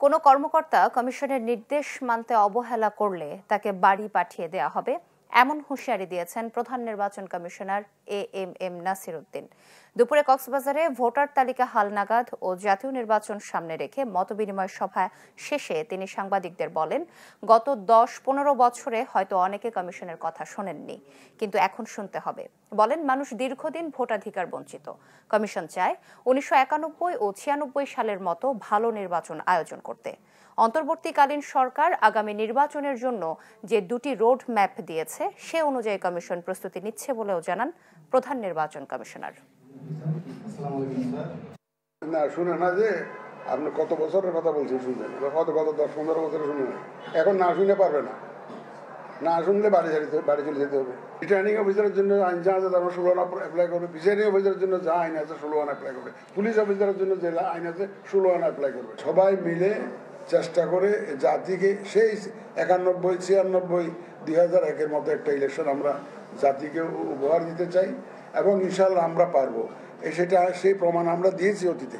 কোনো কর্মকর্তা কমিশনের নির্দেশ মানতে অবহেলা করলে তাকে বাড়ি পাঠিয়ে দেওয়া হবে, এমন হুঁশিয়ারি দিয়েছেন প্রধান নির্বাচন কমিশনার এএমএম নাসির উদ্দিন। দুপুরে কক্সবাজারে ভোটার তালিকা হালনাগাদ ও জাতীয় নির্বাচন সামনে রেখে মতবিনিময় সভা শেষে তিনি সাংবাদিকদের বলেন, গত ১০-১৫ বছরে হয়তো অনেকে কমিশনের কথা শোনেননি, কিন্তু এখন শুনতে হবে। বলেন, মানুষ দীর্ঘদিন ভোটাধিকার বঞ্চিত। কমিশন চায় ১৯৯১ ও ৯৬ সালের মতো ভালো নির্বাচন আয়োজন করতে। অন্তর্বর্তীকালীন সরকার আগামী নির্বাচনের জন্য যে দুটি রোড ম্যাপ দিয়েছে সে অনুযায়ী কমিশন প্রস্তুতি নিচ্ছে বলেও জানান প্রধান নির্বাচন কমিশনার। না শুনে না যে আপনি কত বছরের কথা বলছেন, শুনবেন গত ১০-১৫ বছরে শুনে এখন না শুনে পারবে না, না শুনলে বাড়ি চলে যেতে হবে। রিটার্নিং অফিসারের জন্য আইন যা আছে তারা ১৬ আনা অ্যাপ্লাই করবে, প্রিসাইডিং অফিসারের জন্য যা আইন আছে ১৬ আনা অ্যাপ্লাই করবে, পুলিশ অফিসারের জন্য যে আইন আছে ১৬ আনা অ্যাপ্লাই করবে। সবাই মিলে চেষ্টা করে জাতিকে সেই ৯১, ৯৬, ২০০১-এর মতো একটা ইলেকশন আমরা জাতিকে উপহার দিতে চাই এবং ইনশাআল্লাহ আমরা পারবো। সেটা সেই প্রমাণ আমরা দিয়েছি অতীতে।